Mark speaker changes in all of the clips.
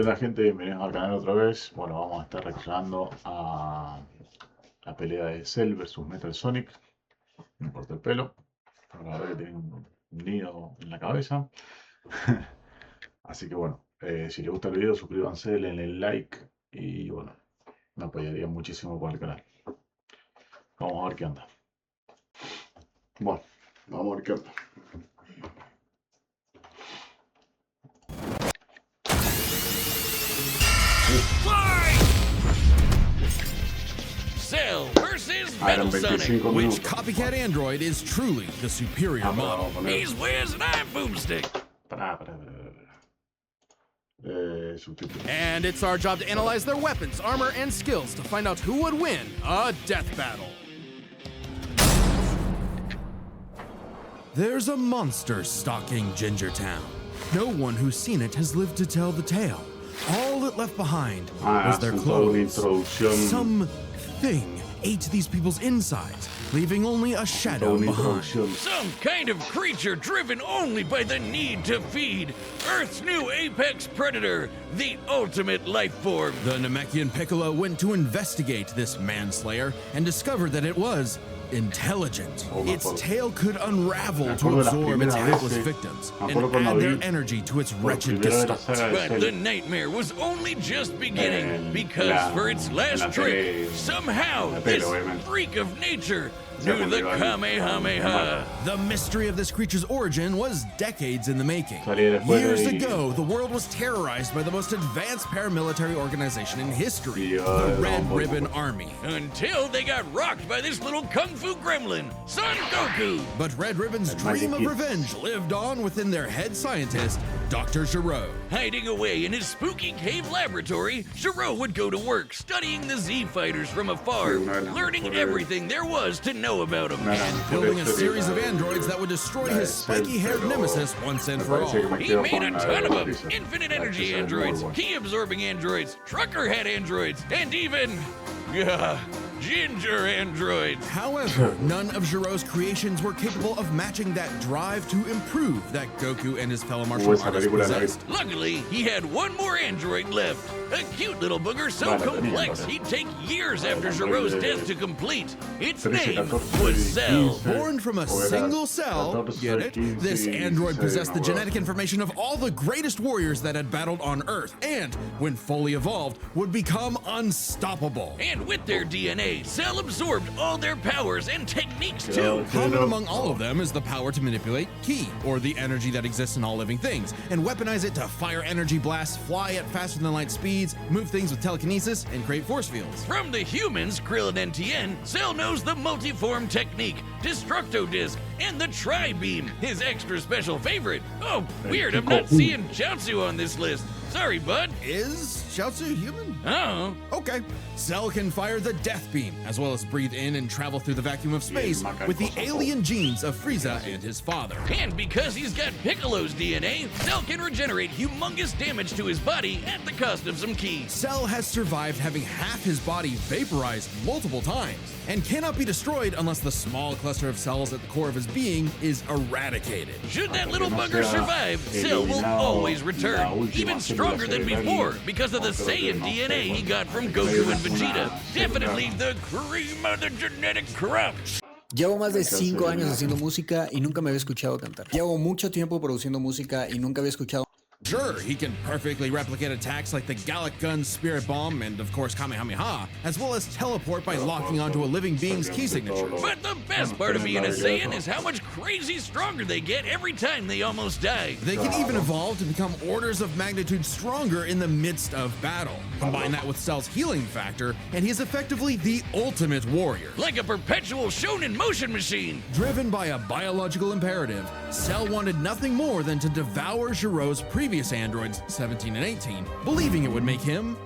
Speaker 1: ¿Qué tal, gente? Bienvenidos al canal otra vez. Bueno, vamos a estar reaccionando a la pelea de Cell versus Metal Sonic. Me corté el pelo, pero la verdad que tiene un nido en la cabeza. Así que bueno, si les gusta el video, suscríbanse, denle like y bueno, me apoyaría muchísimo con el canal. Vamos a ver qué onda. Bueno, vamos a ver qué onda.
Speaker 2: Cell versus Metal Sonic.
Speaker 3: Which copycat android is truly the superior model?
Speaker 2: He's Wiz and I'm Boomstick.
Speaker 3: And it's our job to analyze their weapons, armor, and skills to find out who would win a death battle. There's a monster stalking Gingertown. No one who's seen it has lived to tell the tale. All it left behind was their clothes. Something ate these people's insides, leaving only a shadow behind.
Speaker 2: Some kind of creature driven only by the need to feed. Earth's new apex predator, the ultimate life form.
Speaker 3: The Namekian Piccolo went to investigate this manslayer and discovered that it was intelligent. Its tail could unravel to absorb its hapless victims and add their energy to its wretched gestalt.
Speaker 2: But the nightmare was only just beginning, because for its last trick, somehow this freak of nature knew the Kamehameha.
Speaker 3: The mystery of this creature's origin was decades in the making. Years ago, the world was terrorized by the most advanced paramilitary organization in history, the Red Ribbon Army.
Speaker 2: Until they got rocked by this little kung fu gremlin, Son Goku.
Speaker 3: But Red Ribbon's dream of revenge lived on within their head scientist, Dr. Gero.
Speaker 2: Hiding away in his spooky cave laboratory, Gero would go to work studying the Z-Fighters from afar, learning everything there was to know about them.
Speaker 3: And building a series of androids that would destroy his spiky-haired nemesis once and for all.
Speaker 2: He made a ton of them. Infinite energy androids, key-absorbing androids, trucker head androids, and even... ginger androids.
Speaker 3: However, none of Gero's creations were capable of matching that drive to improve that Goku and his fellow martial artists possessed.
Speaker 2: Luckily, he had one more android left. A cute little booger so complex he'd take years after Gero's death to complete. Its name was Cell.
Speaker 3: Born from a single cell, get it? This android possessed the genetic information of all the greatest warriors that had battled on Earth, and, when fully evolved, would become unstoppable.
Speaker 2: And with their DNA, Cell absorbed all their powers and techniques too.
Speaker 3: Common among all of them is the power to manipulate ki, or the energy that exists in all living things, and weaponize it to fire energy blasts, fly at faster than light speeds, move things with telekinesis, and create force fields.
Speaker 2: From the humans, Krillin and Tien, Cell knows the multiform technique, Destructo Disc, and the Tri-Beam, his extra special favorite. Oh, weird, I'm not seeing Chaozu on this list. Sorry, bud.
Speaker 3: Is Chaozu human?
Speaker 2: Oh.
Speaker 3: Okay. Cell can fire the Death Beam, as well as breathe in and travel through the vacuum of space with the alien genes of Frieza and his father.
Speaker 2: And because he's got Piccolo's DNA, Cell can regenerate humongous damage to his body at the cost of some ki.
Speaker 3: Cell has survived having half his body vaporized multiple times, and cannot be destroyed unless the small cluster of cells at the core of his being is eradicated.
Speaker 2: Should that little bugger survive, Cell will always return, even stronger than before, because of the Saiyan DNA he got from Goku and Vegeta. Definitely the cream of the genetic crop.
Speaker 4: Llevo más de 5 años haciendo música y nunca me había escuchado cantar. Llevo mucho tiempo produciendo música y nunca había escuchado.
Speaker 3: Sure, he can perfectly replicate attacks like the Gallic Gun, Spirit Bomb, and of course Kamehameha, as well as teleport by locking onto a living being's key signature.
Speaker 2: But the best part of being a Saiyan is how much crazy stronger they get every time they almost die.
Speaker 3: They can even evolve to become orders of magnitude stronger in the midst of battle. Combine that with Cell's healing factor, and he is effectively the ultimate warrior.
Speaker 2: Like a perpetual shonen motion machine.
Speaker 3: Driven by a biological imperative, Cell wanted nothing more than to devour Gero's previous androids, 17 and 18, believing it would make him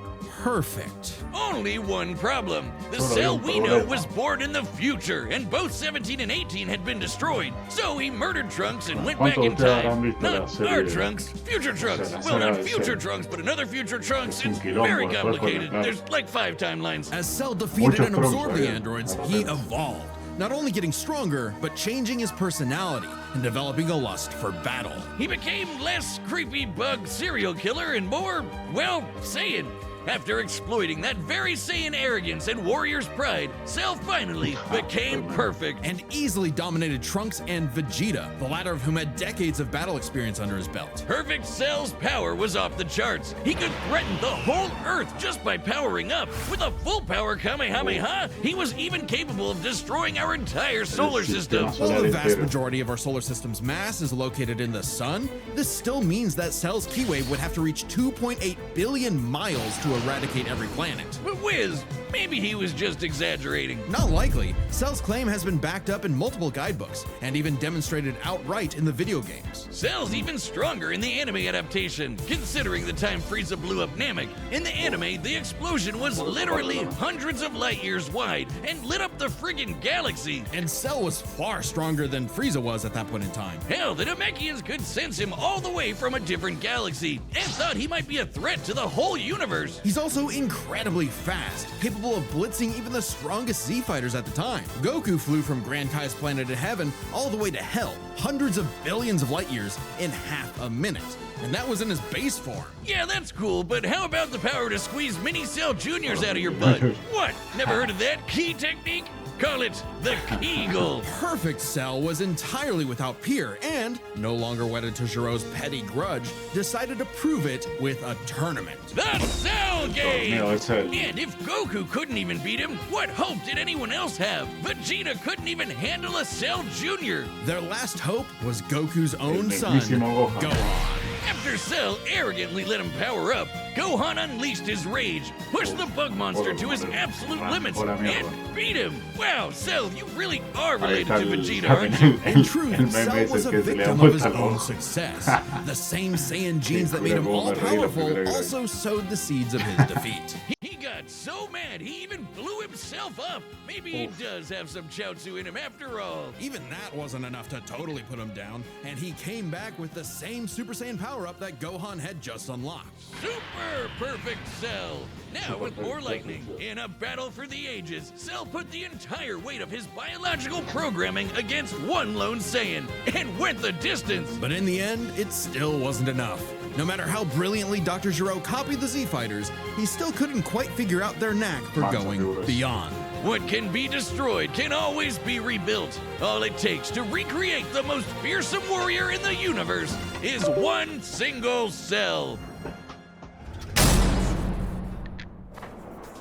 Speaker 3: perfect.
Speaker 2: Only one problem. The Cell we know was born in the future, and both 17 and 18 had been destroyed. So he murdered Trunks and went back in time. Not our Trunks, future Trunks. Well, not future Trunks, but another future Trunks. It's very complicated. There's like 5 timelines.
Speaker 3: As Cell defeated and absorbed the androids, he evolved. not only getting stronger, but changing his personality and developing a lust for battle.
Speaker 2: He became less creepy bug serial killer and more, well, Saiyan. After exploiting that very Saiyan arrogance and warrior's pride, Cell finally became perfect.
Speaker 3: And easily dominated Trunks and Vegeta, the latter of whom had decades of battle experience under his belt.
Speaker 2: Perfect Cell's power was off the charts. He could threaten the whole Earth just by powering up. With a full power Kamehameha, he was even capable of destroying our entire solar system.
Speaker 3: While the vast majority of our solar system's mass is located in the sun, this still means that Cell's ki wave would have to reach 2.8 billion miles to eradicate every planet.
Speaker 2: But Wiz, maybe he was just exaggerating.
Speaker 3: Not likely. Cell's claim has been backed up in multiple guidebooks and even demonstrated outright in the video games.
Speaker 2: Cell's even stronger in the anime adaptation, considering the time Frieza blew up Namek. In the anime, the explosion was literally hundreds of light years wide and lit up the friggin' galaxy.
Speaker 3: And Cell was far stronger than Frieza was at that point in time.
Speaker 2: Hell, the Namekians could sense him all the way from a different galaxy and thought he might be a threat to the whole universe.
Speaker 3: He's also incredibly fast, capable of blitzing even the strongest Z fighters at the time. Goku flew from Grand Kai's planet of heaven all the way to hell, hundreds of billions of light years in half a minute. And that was in his base form.
Speaker 2: Yeah, that's cool, but how about the power to squeeze mini Cell Juniors out of your butt? What? Never heard of that key technique? Call it the Kegel.
Speaker 3: Perfect Cell was entirely without peer and, no longer wedded to Jiro's petty grudge, decided to prove it with a tournament.
Speaker 2: The Cell Game!
Speaker 1: And
Speaker 2: And if Goku couldn't even beat him, what hope did anyone else have? Vegeta couldn't even handle a Cell Junior.
Speaker 3: Their last hope was Goku's own son,
Speaker 1: mismísimo Gohan.
Speaker 3: Gohan.
Speaker 2: After Cell arrogantly let him power up, Gohan unleashed his rage, pushed the bug monster to his absolute limits, and beat him. Wow, Cell, you really are related to Vegeta, aren't you?
Speaker 3: In truth, Cell was a victim of his own success. The same Saiyan genes that made him all-powerful also sowed the seeds of his defeat.
Speaker 2: He got so mad, he even blew himself up. Maybe he does have some Chaozu in him after all.
Speaker 3: Even that wasn't enough to totally put him down, and he came back with the same Super Saiyan power-up that Gohan had just unlocked.
Speaker 2: Super perfect Cell. Now with more lightning, in a battle for the ages, Cell put the entire weight of his biological programming against one lone Saiyan and went the distance.
Speaker 3: But in the end, it still wasn't enough. No matter how brilliantly Dr. Gero copied the Z-Fighters, he still couldn't quite figure out their knack for going beyond.
Speaker 2: What can be destroyed can always be rebuilt. All it takes to recreate the most fearsome warrior in the universe is one single Cell.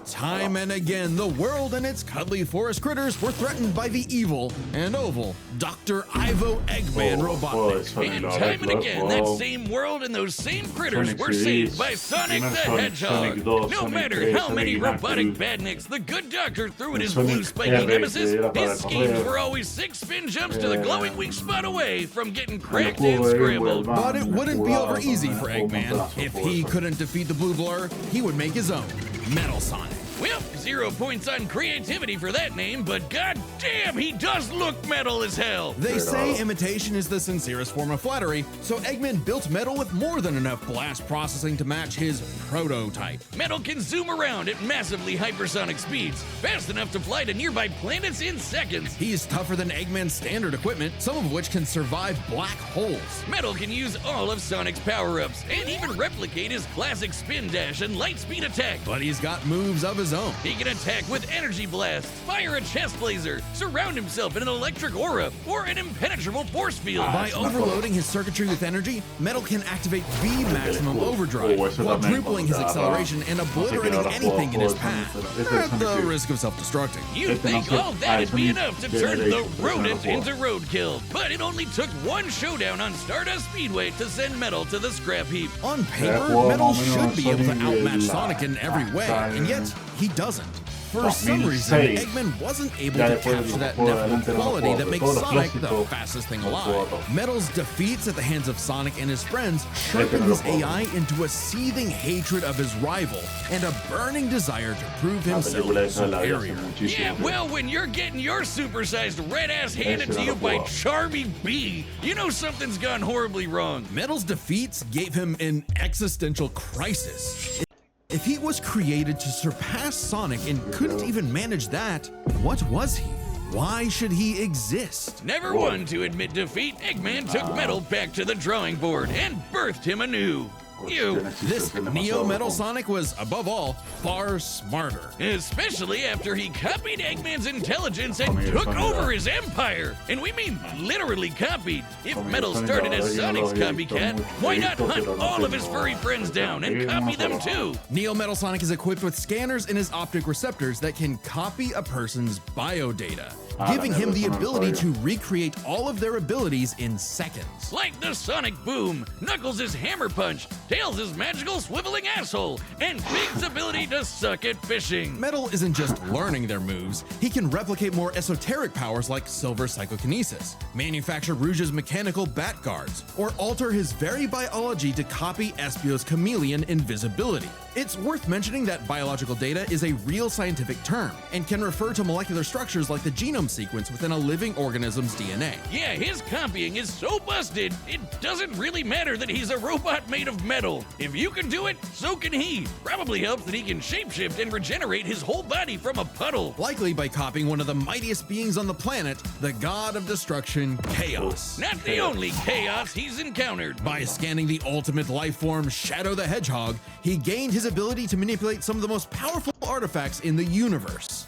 Speaker 3: Time and again, the world and its cuddly forest critters were threatened by the evil and oval Dr. Ivo Eggman Robotnik.
Speaker 2: And time and again, that same world and those same critters were saved by Sonic the Hedgehog. No matter how many robotic badniks the good doctor threw at his blue spiky nemesis, his schemes were always 6 spin jumps to the glowing weak spot away from getting cracked and scrambled.
Speaker 3: But it wouldn't be over easy for Eggman. If he couldn't defeat the Blue Blur, he would make his own, Metal Sonic.
Speaker 2: Well, 0 points on creativity for that name, but goddamn, he does look metal as hell.
Speaker 3: They say imitation is the sincerest form of flattery, so Eggman built Metal with more than enough blast processing to match his prototype.
Speaker 2: Metal can zoom around at massively hypersonic speeds, fast enough to fly to nearby planets in seconds.
Speaker 3: He's tougher than Eggman's standard equipment, some of which can survive black holes.
Speaker 2: Metal can use all of Sonic's power-ups, and even replicate his classic spin dash and light speed attack.
Speaker 3: But he's got moves of his own.
Speaker 2: He can attack with energy blast, fire a chest laser, surround himself in an electric aura, or an impenetrable force field.
Speaker 3: By overloading his circuitry with energy, Metal can activate V maximum overdrive, quadrupling his acceleration and obliterating anything in his path, at the risk of self-destructing.
Speaker 2: You'd think all that'd be enough to turn the rodent into roadkill, but it only took one showdown on Stardust Speedway to send Metal to the scrap heap.
Speaker 3: On paper, Metal should be able to outmatch Sonic in every way, and yet he doesn't. For some reason, Eggman wasn't able to capture that ineffable quality that makes Sonic the fastest thing alive. Metal's defeats at the hands of Sonic and his friends sharpened his AI into a seething hatred of his rival and a burning desire to prove himself superior.
Speaker 2: Yeah, well, when you're getting your supersized red ass handed to you by Charmy B, you know something's gone horribly wrong.
Speaker 3: Metal's defeats gave him an existential crisis. If he was created to surpass Sonic and couldn't even manage that, what was he? Why should he exist?
Speaker 2: Never one to admit defeat, Eggman took Metal back to the drawing board and birthed him anew.
Speaker 3: This Neo Metal Sonic was, above all, far smarter.
Speaker 2: Especially after he copied Eggman's intelligence and took over his empire. And we mean literally copied. If Metal started as Sonic's copycat, why not hunt all of his furry friends down and copy them too?
Speaker 3: Neo Metal Sonic is equipped with scanners in his optic receptors that can copy a person's biodata, giving him the ability to recreate all of their abilities in seconds.
Speaker 2: Like the Sonic Boom, Knuckles' Hammer Punch, Tails' magical swiveling asshole, and Big's ability to suck at fishing.
Speaker 3: Metal isn't just learning their moves, he can replicate more esoteric powers like Silver Psychokinesis, manufacture Rouge's mechanical bat guards, or alter his very biology to copy Espio's chameleon invisibility. It's worth mentioning that biological data is a real scientific term and can refer to molecular structures like the genome sequence within a living organism's DNA.
Speaker 2: Yeah, his copying is so busted, it doesn't really matter that he's a robot made of metal. If you can do it, so can he. Probably helps that he can shapeshift and regenerate his whole body from a puddle.
Speaker 3: Likely by copying one of the mightiest beings on the planet, the god of destruction, Chaos.
Speaker 2: Not the only chaos he's encountered.
Speaker 3: By scanning the ultimate life form, Shadow the Hedgehog, he gained his ability to manipulate some of the most powerful artifacts in the universe.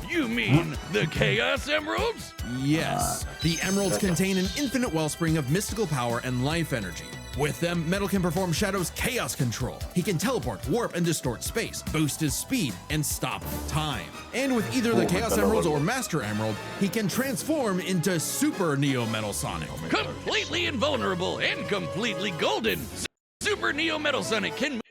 Speaker 2: You mean the Chaos Emeralds?
Speaker 3: Yes. The emeralds contain an infinite wellspring of mystical power and life energy. With them, Metal can perform Shadow's chaos control. He can teleport, warp, and distort space, boost his speed, and stop time. And with either the Chaos Emeralds or Master Emerald, he can transform into Super Neo Metal Sonic.
Speaker 2: Completely invulnerable and completely golden. Super Neo Metal Sonic can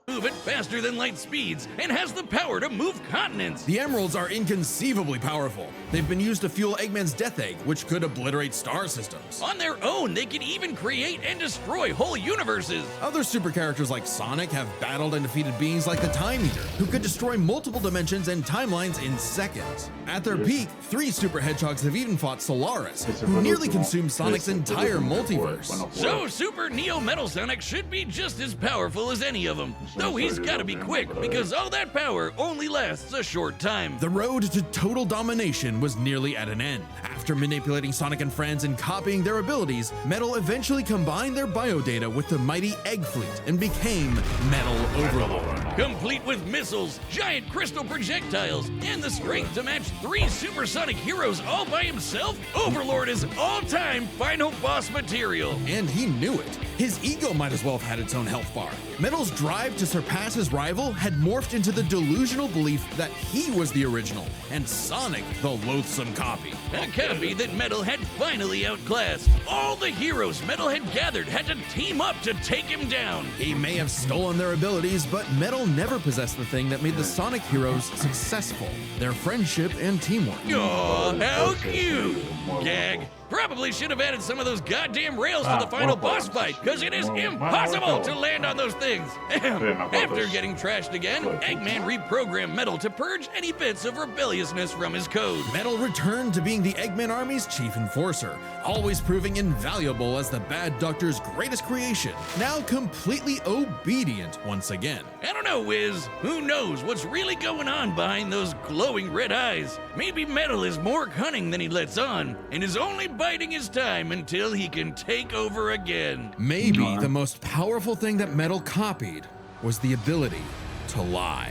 Speaker 2: move at faster than light speeds and has the power to move continents.
Speaker 3: The emeralds are inconceivably powerful. They've been used to fuel Eggman's Death Egg, which could obliterate star systems.
Speaker 2: On their own, they can even create and destroy whole universes.
Speaker 3: Other super characters like Sonic have battled and defeated beings like the Time Eater, who could destroy multiple dimensions and timelines in seconds. At their peak, 3 super hedgehogs have even fought Solaris, who nearly consumed Sonic's entire multiverse.
Speaker 2: So Super Neo Metal Sonic should be just as powerful as any of them. Though he's gotta be quick, because all that power only lasts a short time.
Speaker 3: The road to total domination was nearly at an end. After manipulating Sonic and friends and copying their abilities, Metal eventually combined their biodata with the mighty Egg Fleet and became Metal Overlord.
Speaker 2: Complete with missiles, giant crystal projectiles, and the strength to match 3 supersonic heroes all by himself, Overlord is all-time final boss material.
Speaker 3: And he knew it. His ego might as well have had its own health bar. Metal's drive to surpass his rival had morphed into the delusional belief that he was the original, and Sonic the loathsome copy.
Speaker 2: A copy that Metal had finally outclassed. All the heroes Metal had gathered had to team up to take him down.
Speaker 3: He may have stolen their abilities, but Metal never possessed the thing that made the Sonic heroes successful: their friendship and teamwork.
Speaker 2: Aw, how cute! Gag. Probably should have added some of those goddamn rails to the final boss fight, because it is impossible to land on those things. After getting trashed again, Eggman reprogrammed Metal to purge any bits of rebelliousness from his code.
Speaker 3: Metal returned to being the Eggman Army's chief enforcer, always proving invaluable as the Bad Doctor's greatest creation, now completely obedient once again.
Speaker 2: I don't know, Wiz. Who knows what's really going on behind those glowing red eyes? Maybe Metal is more cunning than he lets on, and is only biding his time until he can take over again.
Speaker 3: Maybe the most powerful thing that Metal copied was the ability to lie.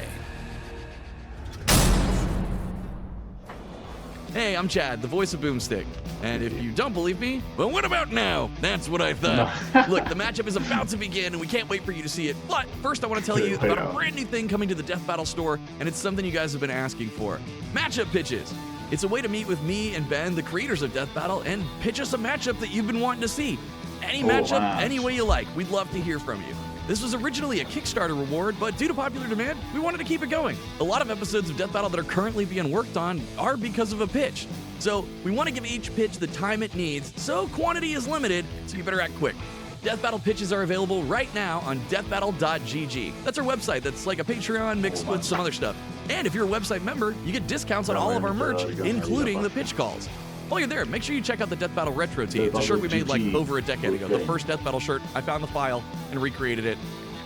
Speaker 5: Hey, I'm Chad, the voice of Boomstick. And if you don't believe me,
Speaker 2: Well, what about now? That's what I thought.
Speaker 5: look, the matchup is about to begin and we can't wait for you to see it. But first I want to tell you about a brand new thing coming to the Deathbattle store, and it's something you guys have been asking for. Matchup pitches. It's a way to meet with me and Ben, the creators of Deathbattle, and pitch us a matchup that you've been wanting to see. Any matchup, any way you like. We'd love to hear from you. This was originally a Kickstarter reward, but due to popular demand, we wanted to keep it going. A lot of episodes of Deathbattle that are currently being worked on are because of a pitch. So we want to give each pitch the time it needs, so quantity is limited, so you better act quick. Deathbattle pitches are available right now on deathbattle.gg. That's our website that's like a Patreon mixed with some other stuff. And if you're a website member, you get discounts on all of our merch, including the pitch calls. While you're there, make sure you check out the Deathbattle Retro Tee. It's a shirt we made like over a decade ago. The first Deathbattle shirt, I found the file and recreated it.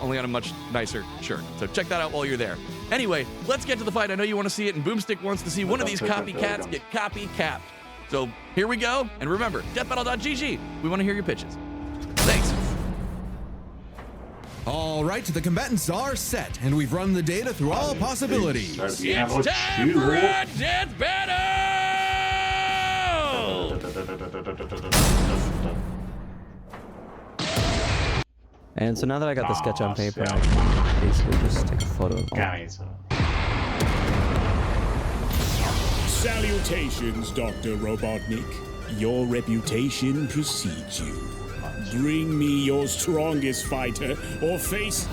Speaker 5: only on a much nicer shirt. So check that out while you're there. Anyway, let's get to the fight. I know you want to see it, and Boomstick wants to see one of these copycats get copy-capped. So here we go. And remember, deathbattle.gg. We want to hear your pitches. Thanks.
Speaker 3: All right, the combatants are set, and we've run the data through all possibilities.
Speaker 2: It's time for a death battle!
Speaker 6: And so now that I got the sketch on paper, I can basically just take a photo of it.
Speaker 7: Salutations, Dr. Robotnik. Your reputation precedes you. Bring me your strongest fighter, or face...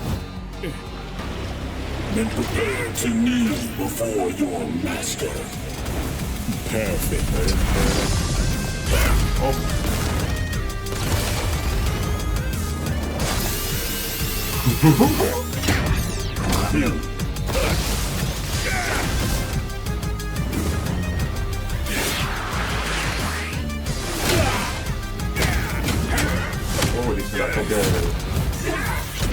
Speaker 7: Then prepare to kneel before your master. Perfect.
Speaker 1: La copia de...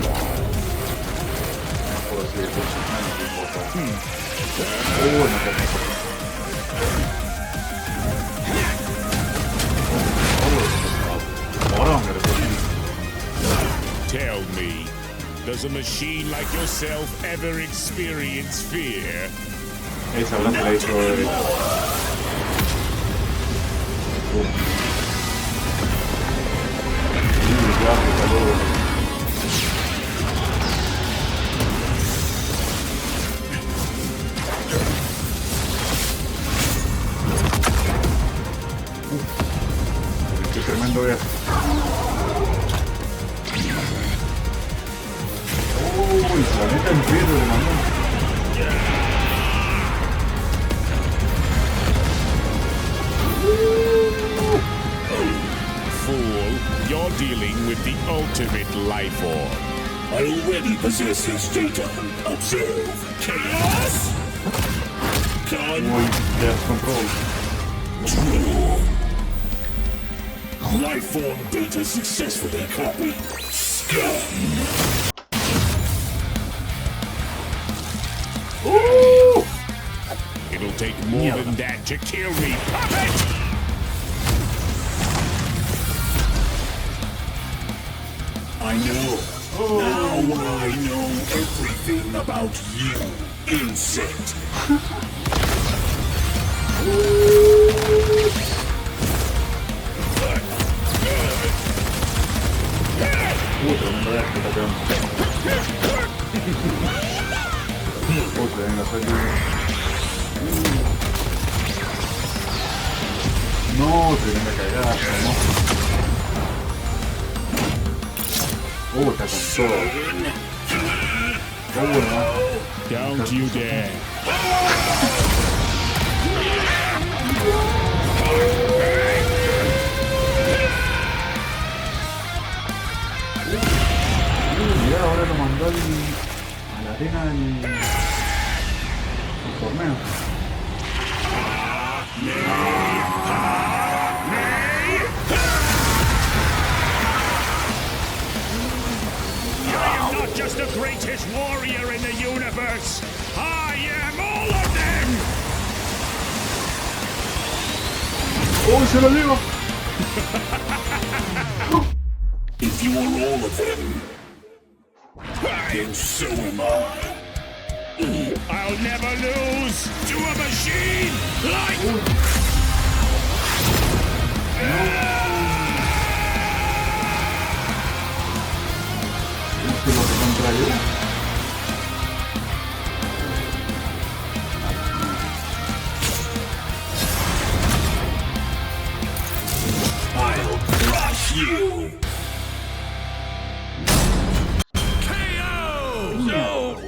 Speaker 1: No puedo seguir posicionando mi botón.
Speaker 7: Tell me, does a machine like yourself ever experience fear?
Speaker 1: Esa blanca la hizo de... Qué tremendo viaje. Uy, planeta entero de la mano.
Speaker 7: Fool, you're dealing with the ultimate life form. I already possess his data. Observe chaos.
Speaker 1: Uy, descontrol.
Speaker 7: Life form data successfully copied. Scum. It'll take more than that to kill me, puppet! I know. Now I know everything about you, insect.
Speaker 1: No, tremenda cagada, ¿no? Está con todo.
Speaker 7: Don't you dare.
Speaker 1: Y ahora lo mandó a la arena del torneo.
Speaker 7: Not just the greatest warrior in the universe. I am all of them.
Speaker 1: ¡Oh, se lo digo!
Speaker 7: If you are all of them, then so am I. I'll never lose to a machine like...
Speaker 1: ¿Qué es lo que contrario?
Speaker 7: I'll crush you.
Speaker 2: So,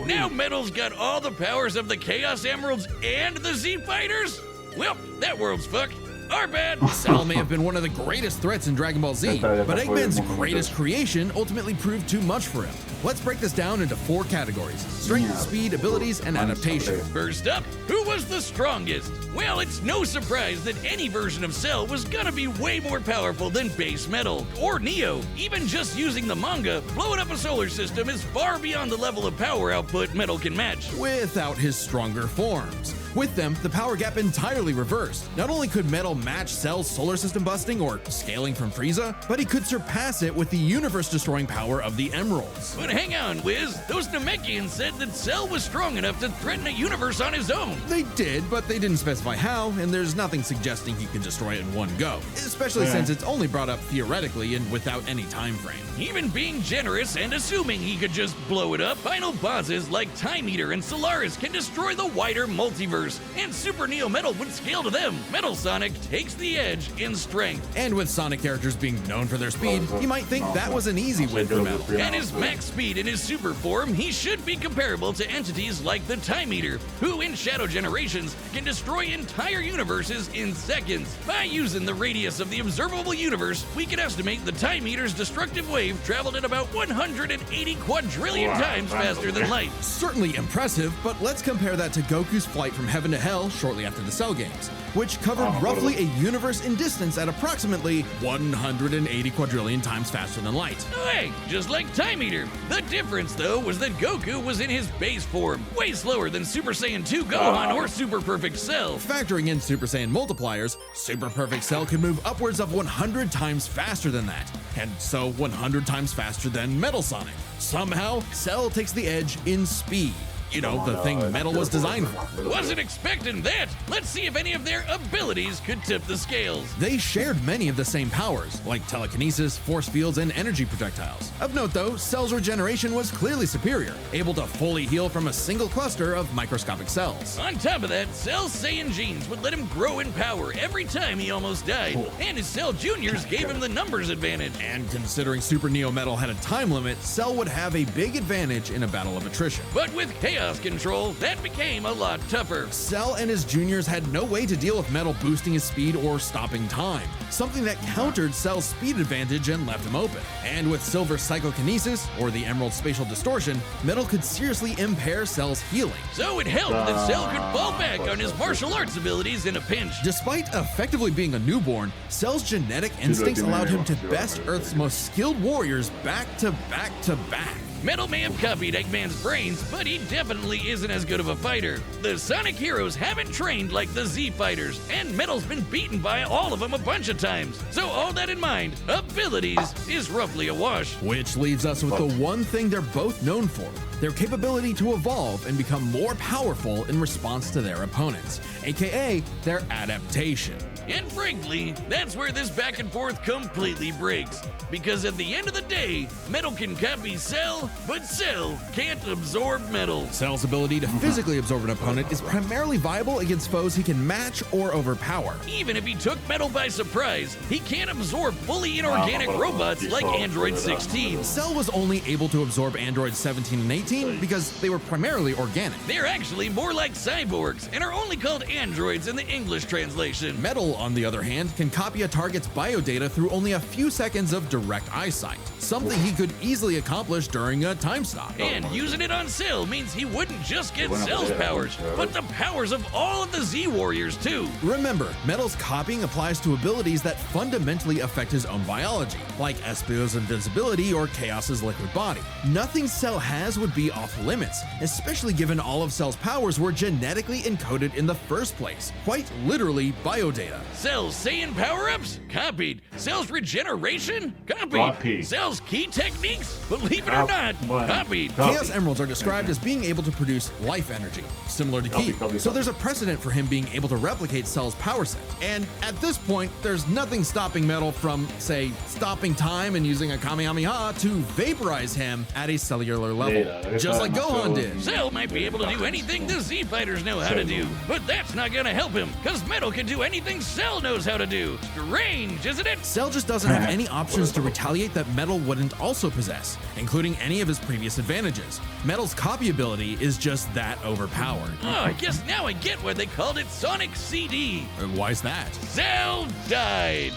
Speaker 2: now Metal's got all the powers of the Chaos Emeralds and the Z-Fighters? Well, that world's fucked. Our bad.
Speaker 3: Cell may have been one of the greatest threats in Dragon Ball Z, but Eggman's greatest creation ultimately proved too much for him. Let's break this down into 4 categories: strength, speed, abilities, and adaptation.
Speaker 2: First up, who was the strongest? Well, it's no surprise that any version of Cell was gonna be way more powerful than base Metal or Neo. Even just using the manga, blowing up a solar system is far beyond the level of power output Metal can match.
Speaker 3: Without his stronger forms. With them, the power gap entirely reversed. Not only could Metal match Cell's solar system busting or scaling from Frieza, but he could surpass it with the universe-destroying power of the Emeralds.
Speaker 2: But hang on, Wiz. Those Namekians said that Cell was strong enough to threaten a universe on his own.
Speaker 3: They did, but they didn't specify how, and there's nothing suggesting he can destroy it in one go, especially since it's only brought up theoretically and without any time frame.
Speaker 2: Even being generous and assuming he could just blow it up, final bosses like Time Eater and Solaris can destroy the wider multiverse, and Super Neo Metal would scale to them. Metal Sonic takes the edge in strength.
Speaker 3: And with Sonic characters being known for their speed, you might think that was an easy win for Metal.
Speaker 2: At his max speed in his super form, he should be comparable to entities like the Time Eater, who in Shadow Generations can destroy entire universes in seconds. By using the radius of the observable universe, we can estimate the Time Eater's destructive wave traveled at about 180 quadrillion times faster than light.
Speaker 3: Certainly impressive, but let's compare that to Goku's flight from heaven to hell shortly after the Cell games, which covered roughly a universe in distance at approximately 180 quadrillion times faster than light.
Speaker 2: Hey, just like Time Eater. The difference, though, was that Goku was in his base form, way slower than Super Saiyan 2 Gohan or Super Perfect Cell.
Speaker 3: Factoring in Super Saiyan multipliers, Super Perfect Cell could move upwards of 100 times faster than that, and so 100 times faster than Metal Sonic. Somehow, Cell takes the edge in speed. You know, the thing Metal was designed for.
Speaker 2: Wasn't expecting that. Let's see if any of their abilities could tip the scales.
Speaker 3: They shared many of the same powers, like telekinesis, force fields, and energy projectiles. Of note though, Cell's regeneration was clearly superior, able to fully heal from a single cluster of microscopic cells.
Speaker 2: On top of that, Cell's Saiyan genes would let him grow in power every time he almost died, and his Cell Juniors gave him the numbers advantage.
Speaker 3: And considering Super Neo Metal had a time limit, Cell would have a big advantage in a battle of attrition.
Speaker 2: But with Chaos Control, that became a lot tougher.
Speaker 3: Cell and his juniors had no way to deal with Metal boosting his speed or stopping time, something that countered Cell's speed advantage and left him open. And with Silver's psychokinesis, or the Emerald spatial distortion, Metal could seriously impair Cell's healing.
Speaker 2: So it helped that Cell could fall back on his martial arts abilities in a pinch.
Speaker 3: Despite effectively being a newborn, Cell's genetic instincts allowed him to best Earth's most skilled warriors back to back to back.
Speaker 2: Metal may have copied Eggman's brains, but he definitely isn't as good of a fighter. The Sonic heroes haven't trained like the Z fighters, and Metal's been beaten by all of them a bunch of times. So all that in mind, abilities is roughly a wash.
Speaker 3: Which leaves us with the one thing they're both known for: their capability to evolve and become more powerful in response to their opponents, aka their adaptation.
Speaker 2: And frankly, that's where this back and forth completely breaks. Because at the end of the day, Metal can copy Cell, but Cell can't absorb Metal.
Speaker 3: Cell's ability to physically absorb an opponent is primarily viable against foes he can match or overpower.
Speaker 2: Even if he took Metal by surprise, he can't absorb fully inorganic robots like Android 16.
Speaker 3: Cell was only able to absorb Androids 17 and 18 because they were primarily organic.
Speaker 2: They're actually more like cyborgs and are only called androids in the English translation.
Speaker 3: Metal, on the other hand, can copy a target's biodata through only a few seconds of direct eyesight, something he could easily accomplish during a time stop.
Speaker 2: And using it on Cell means he wouldn't just get Cell's powers, but the powers of all of the Z Warriors too.
Speaker 3: Remember, Metal's copying applies to abilities that fundamentally affect his own biology, like Espio's invincibility or Chaos's liquid body. Nothing Cell has would be off limits, especially given all of Cell's powers were genetically encoded in the first place, quite literally biodata.
Speaker 2: Cell's Saiyan power-ups? Copied. Cell's regeneration? Copied. Cell's key techniques? Believe it or not, copied.
Speaker 3: Chaos Emeralds are described as being able to produce life energy, similar to Ki, so there's a precedent for him being able to replicate Cell's power set. And at this point, there's nothing stopping Metal from, say, stopping time and using a Kamehameha to vaporize him at a cellular level, just like Gohan did.
Speaker 2: Cell might be able to do anything the Z fighters know how to do, but that's not gonna help him, because Metal can do anything Cell knows how to do. Strange, isn't it?
Speaker 3: Cell just doesn't have any options to retaliate that Metal wouldn't also possess, including any of his previous advantages. Metal's copy ability is just that overpowered.
Speaker 2: Oh, I guess now I get why they called it Sonic CD.
Speaker 3: Why's that?
Speaker 2: Cell died.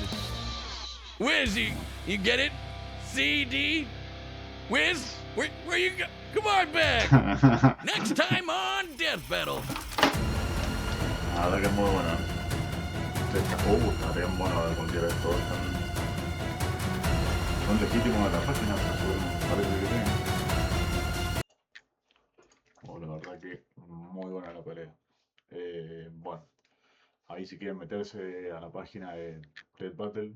Speaker 2: Wiz, you get it? CD? Wiz? Where you go? Come on back. Next time on Deathbattle.
Speaker 1: La verdad que es muy buena. Estaría bueno de cualquiera de estos. Son legítimos de la página, pero parece que sí. Bueno, la verdad que muy buena la pelea. Bueno, ahí si quieren meterse a la página de Deathbattle,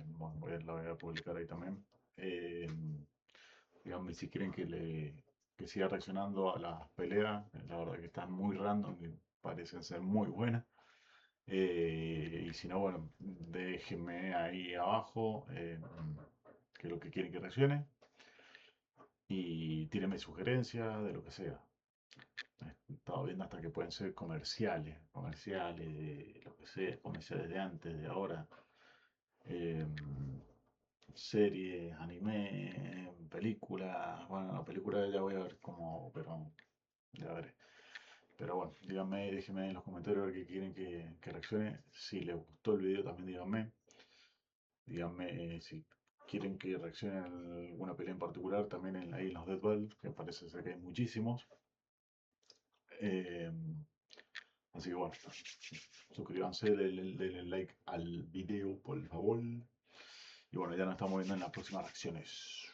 Speaker 1: bueno, la voy a publicar ahí también. Díganme si quieren que siga reaccionando a las peleas. La verdad que están muy random y parecen ser muy buenas. Y si no, bueno, déjenme ahí abajo que lo que quieren que reaccione. Y tírenme sugerencias de lo que sea. Estaba viendo hasta que pueden ser comerciales de lo que sea, comerciales de antes, de ahora. Series, anime, películas. Bueno, la película ya voy a ver cómo, pero ya veré. Pero bueno, díganme, déjenme en los comentarios a ver qué quieren que reaccione. Si les gustó el video también díganme. Díganme si quieren que reaccione a alguna pelea en particular también ahí en los Deathbattle, que parece ser que hay muchísimos. Así que bueno, suscríbanse, denle like al video por favor. Y bueno, ya nos estamos viendo en las próximas reacciones.